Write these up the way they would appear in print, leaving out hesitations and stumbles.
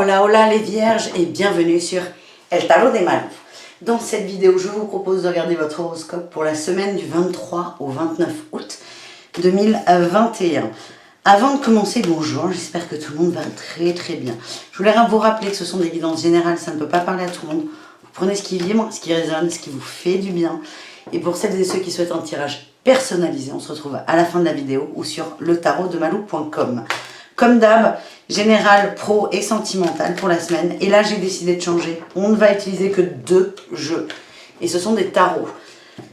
Hola hola les vierges et bienvenue sur El Tarot de Malou. Dans cette vidéo, je vous propose de regarder votre horoscope pour la semaine du 23 au 29 août 2021. Avant de commencer, bonjour, j'espère que tout le monde va très bien. Je voulais vous rappeler que ce sont des guidances générales, ça ne peut pas parler à tout le monde. Vous prenez ce qui vibre, ce qui résonne, ce qui vous fait du bien. Et pour celles et ceux qui souhaitent un tirage personnalisé, on se retrouve à la fin de la vidéo ou sur letarotdemalou.com. Comme d'hab, général, pro et sentimental pour la semaine. Et là, j'ai décidé de changer. On ne va utiliser que 2 jeux. Et ce sont des tarots.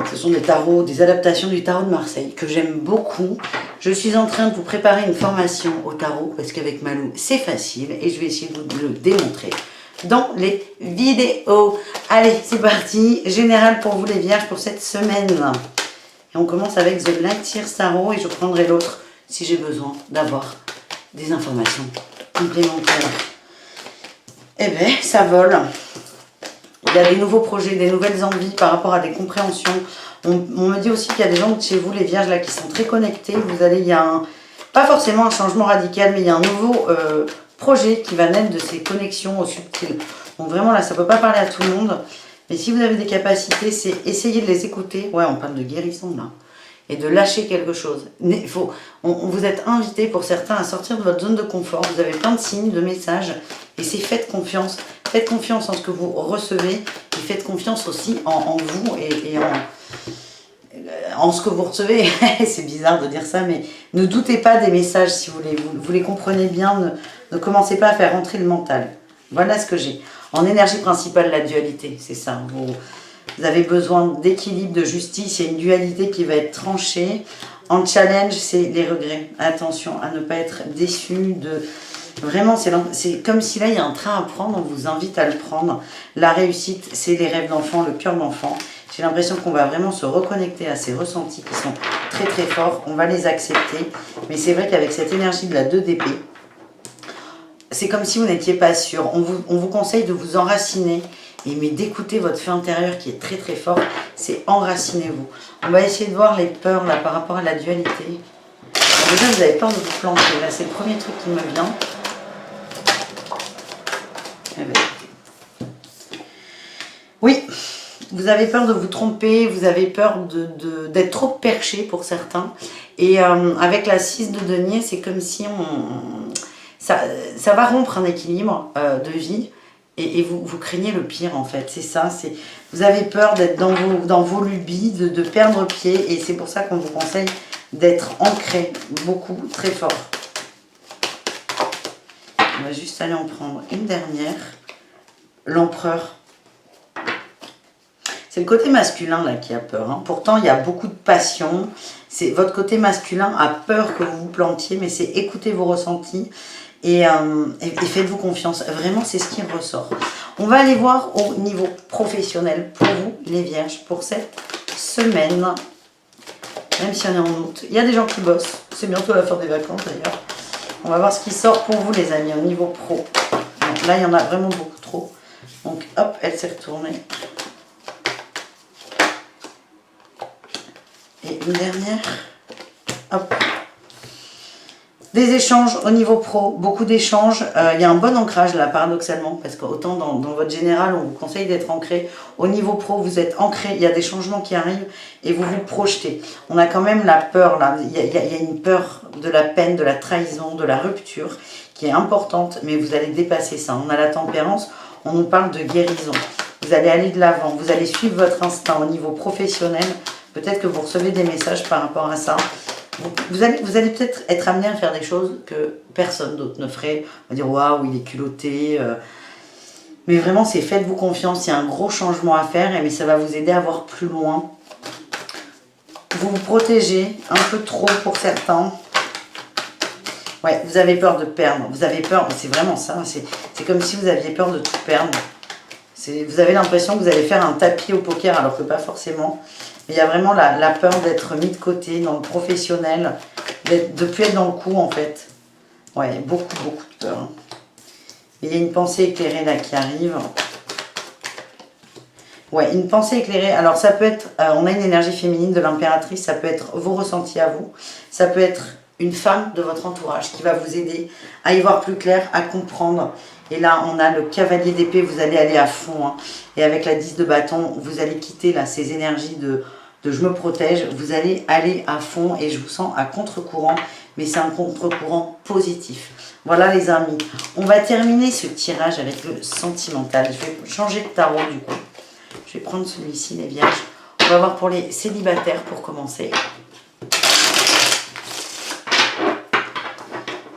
Ce sont des tarots, des adaptations du tarot de Marseille que j'aime beaucoup. Je suis en train de vous préparer une formation au tarot parce qu'avec Malou, c'est facile. Et je vais essayer de vous le démontrer dans les vidéos. Allez, c'est parti. Général pour vous les vierges pour cette semaine. Et on commence avec The Light Years Tarot et je prendrai l'autre si j'ai besoin d'avoir des informations complémentaires. Eh bien, ça vole. Il y a des nouveaux projets, des nouvelles envies par rapport à des compréhensions. On me dit aussi qu'il y a des gens de chez vous, les vierges, là, qui sont très connectés. Il y a pas forcément un changement radical, mais il y a un nouveau projet qui va naître de ces connexions au subtil. Donc vraiment, là, ça ne peut pas parler à tout le monde. Mais si vous avez des capacités, c'est essayer de les écouter. Ouais, on parle de guérison, là. Et de lâcher quelque chose. Vous êtes invité pour certains à sortir de votre zone de confort. Vous avez plein de signes, de messages. Et c'est faites confiance. Faites confiance en ce que vous recevez. Et faites confiance aussi en vous et en ce que vous recevez. C'est bizarre de dire ça, mais ne doutez pas des messages si vous les comprenez bien. Ne commencez pas à faire rentrer le mental. Voilà ce que j'ai. En énergie principale, la dualité. C'est ça. Vous avez besoin d'équilibre, de justice. Il y a une dualité qui va être tranchée. En challenge, c'est les regrets. Attention à ne pas être déçu de... Vraiment, c'est comme si là, il y a un train à prendre. On vous invite à le prendre. La réussite, c'est les rêves d'enfant, le cœur d'enfant. J'ai l'impression qu'on va vraiment se reconnecter à ces ressentis qui sont très forts. On va les accepter. Mais c'est vrai qu'avec cette énergie de la 2 d'épée, c'est comme si vous n'étiez pas sûr. On vous conseille de vous enraciner. Mais d'écouter votre feu intérieur qui est très fort, c'est enracinez-vous. On va essayer de voir les peurs là par rapport à la dualité. Alors déjà, vous avez peur de vous planter. Là, c'est le premier truc qui me vient. Eh bien. Oui, vous avez peur de vous tromper, vous avez peur d'être trop perché pour certains. Et avec la 6 de denier, c'est comme si ça va rompre un équilibre de vie. Et vous craignez le pire en fait, c'est ça, vous avez peur d'être dans vos lubies, de perdre pied, et c'est pour ça qu'on vous conseille d'être ancré, beaucoup, très fort. On va juste aller en prendre une dernière. L'empereur. C'est le côté masculin là qui a peur, hein. Pourtant il y a beaucoup de passion, votre côté masculin a peur que vous vous plantiez, mais c'est écouter vos ressentis. Et faites-vous confiance. Vraiment, c'est ce qui ressort. On va aller voir au niveau professionnel pour vous, les vierges, pour cette semaine. Même si on est en août. Il y a des gens qui bossent. C'est bientôt la fin des vacances, d'ailleurs. On va voir ce qui sort pour vous, les amis, au niveau pro. Donc, là, il y en a vraiment beaucoup trop. Donc, hop, elle s'est retournée. Et une dernière. Hop. Des échanges au niveau pro, beaucoup d'échanges. Il y a un bon ancrage là, paradoxalement, parce qu'autant dans votre général, on vous conseille d'être ancré. Au niveau pro, vous êtes ancré, il y a des changements qui arrivent et vous vous projetez. On a quand même la peur là, il y a une peur de la peine, de la trahison, de la rupture qui est importante, mais vous allez dépasser ça. On a la tempérance, on nous parle de guérison. Vous allez aller de l'avant, vous allez suivre votre instinct au niveau professionnel. Peut-être que vous recevez des messages par rapport à ça. Vous allez peut-être être amené à faire des choses que personne d'autre ne ferait. On va dire waouh, il est culotté. Mais vraiment, c'est faites-vous confiance. Il y a un gros changement à faire, mais ça va vous aider à voir plus loin. Vous vous protégez un peu trop pour certains. Ouais, vous avez peur de perdre. Vous avez peur, c'est vraiment ça. C'est comme si vous aviez peur de tout perdre. Vous avez l'impression que vous allez faire un tapis au poker, alors que pas forcément. Mais il y a vraiment la peur d'être mis de côté dans le professionnel, de ne plus être dans le coup en fait. Ouais, beaucoup de peur. Et il y a une pensée éclairée là qui arrive. Ouais, une pensée éclairée. Alors ça peut être, on a une énergie féminine de l'impératrice, ça peut être vos ressentis à vous. Ça peut être une femme de votre entourage qui va vous aider à y voir plus clair, à comprendre Et là, on a le cavalier d'épée, vous allez aller à fond. Hein. Et avec la 10 de bâton, vous allez quitter là ces énergies de je me protège. Vous allez aller à fond et je vous sens à contre-courant. Mais c'est un contre-courant positif. Voilà les amis. On va terminer ce tirage avec le sentimental. Je vais changer de tarot du coup. Je vais prendre celui-ci, les vierges. On va voir pour les célibataires pour commencer.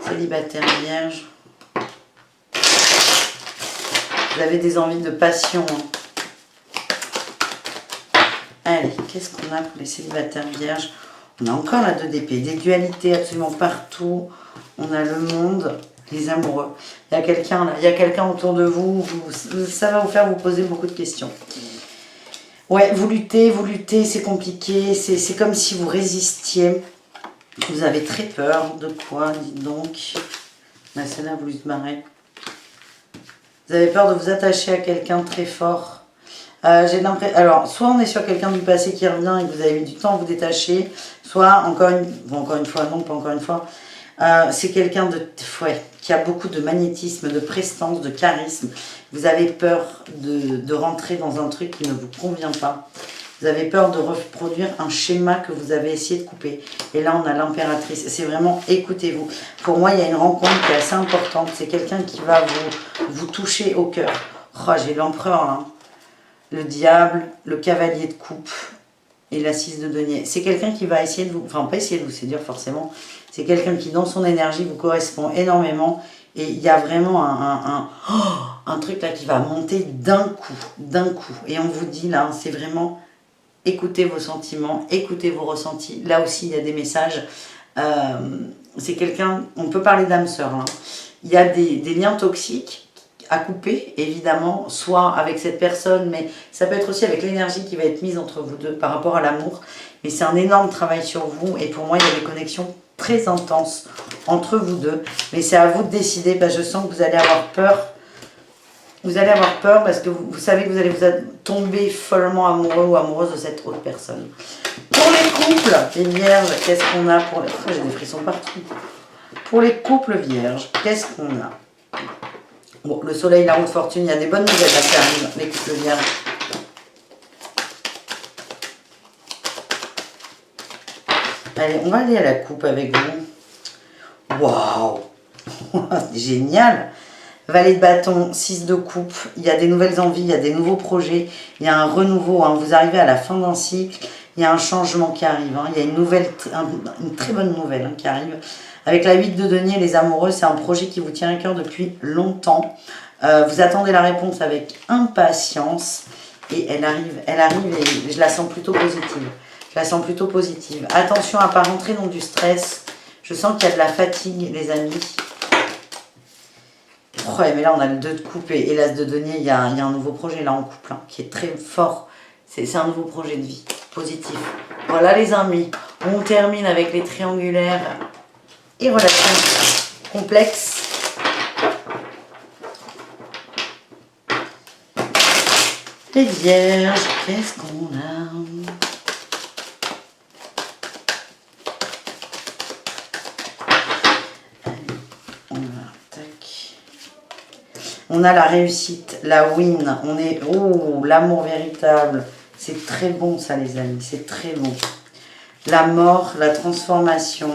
Célibataire vierge. Vous avez des envies de passion. Allez, qu'est-ce qu'on a pour les célibataires vierges? On a encore la 2 d'épée. Des dualités absolument partout. On a le monde, les amoureux. Il y a quelqu'un là, il y a quelqu'un autour de vous. Ça va vous faire vous poser beaucoup de questions. Ouais, vous luttez, c'est compliqué. C'est comme si vous résistiez. Vous avez très peur. De quoi, dites donc? La scène a voulu se marrer. Vous avez peur de vous attacher à quelqu'un de très fort. J'ai l'impression. Alors, soit on est sur quelqu'un du passé qui revient et que vous avez mis du temps à vous détacher, soit, encore une fois, non, pas encore une fois, c'est quelqu'un qui a beaucoup de magnétisme, de prestance, de charisme. Vous avez peur de rentrer dans un truc qui ne vous convient pas. Vous avez peur de reproduire un schéma que vous avez essayé de couper. Et là, on a l'impératrice. C'est vraiment, écoutez-vous. Pour moi, il y a une rencontre qui est assez importante. C'est quelqu'un qui va vous toucher au cœur. Oh, j'ai l'empereur, là. Le diable, le cavalier de coupe et la 6 de denier. C'est quelqu'un qui va essayer de vous... Enfin, pas essayer de vous séduire, forcément. C'est quelqu'un qui, dans son énergie, vous correspond énormément. Et il y a vraiment un truc, là, qui va monter d'un coup. Et on vous dit, là, c'est vraiment... Écoutez vos sentiments, écoutez vos ressentis. Là aussi, il y a des messages. C'est quelqu'un, on peut parler d'âme sœur. Hein. Il y a des liens toxiques à couper, évidemment, soit avec cette personne, mais ça peut être aussi avec l'énergie qui va être mise entre vous deux par rapport à l'amour. Mais c'est un énorme travail sur vous. Et pour moi, il y a des connexions très intenses entre vous deux. Mais c'est à vous de décider. Je sens que vous allez avoir peur. Vous allez avoir peur parce que vous savez que vous allez vous tomber follement amoureux ou amoureuse de cette autre personne. Pour les couples, les vierges, qu'est-ce qu'on a pour les... Oh, j'ai des frissons partout. Pour les couples vierges, qu'est-ce qu'on a? Bon, le soleil, la roue de fortune, il y a des bonnes nouvelles là qui arrivent, les couples vierges. Allez, on va aller à la coupe avec vous. Waouh! Génial! Valet de bâton, 6 de coupe, il y a des nouvelles envies, il y a des nouveaux projets, il y a un renouveau, hein, vous arrivez à la fin d'un cycle, il y a un changement qui arrive, hein, il y a une très bonne nouvelle hein, qui arrive. Avec la 8 de denier, les amoureux, c'est un projet qui vous tient à cœur depuis longtemps. Vous attendez la réponse avec impatience et elle arrive et je la sens plutôt positive. Je la sens plutôt positive. Attention à ne pas rentrer dans du stress, je sens qu'il y a de la fatigue les amis. Ouais, mais là, on a le 2 de coupe et l'as de denier. Il y a un nouveau projet là en couple hein, qui est très fort. C'est un nouveau projet de vie positif. Voilà les amis. On termine avec les triangulaires et relations complexes. Les vierges, qu'est-ce qu'on a? On a la réussite, la win, on est... Oh, l'amour véritable. C'est très bon ça les amis, c'est très bon. La mort, la transformation.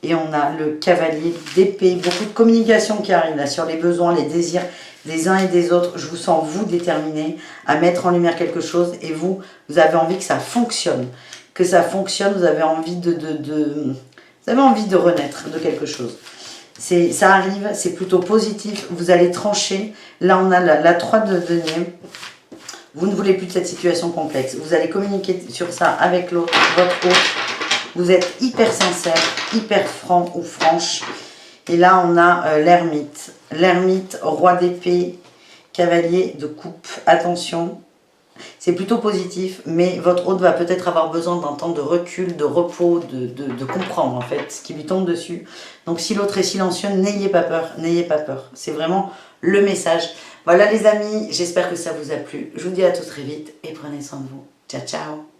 Et on a le cavalier d'épée. Beaucoup de communication qui arrive là sur les besoins, les désirs des uns et des autres. Je vous sens vous déterminés à mettre en lumière quelque chose. Et vous avez envie que ça fonctionne. Que ça fonctionne, vous avez envie vous avez envie de renaître de quelque chose. Ça arrive, c'est plutôt positif, vous allez trancher. Là, on a la 3 de denier. Vous ne voulez plus de cette situation complexe. Vous allez communiquer sur ça avec l'autre, votre autre. Vous êtes hyper sincère, hyper franc ou franche. Et là, on a l'ermite. L'ermite, roi d'épée, cavalier de coupe. Attention, c'est plutôt positif, mais votre hôte va peut-être avoir besoin d'un temps de recul, de repos, de comprendre en fait ce qui lui tombe dessus. Donc si l'autre est silencieux, n'ayez pas peur, n'ayez pas peur. C'est vraiment le message. Voilà les amis, j'espère que ça vous a plu. Je vous dis à tous très vite et prenez soin de vous. Ciao, ciao.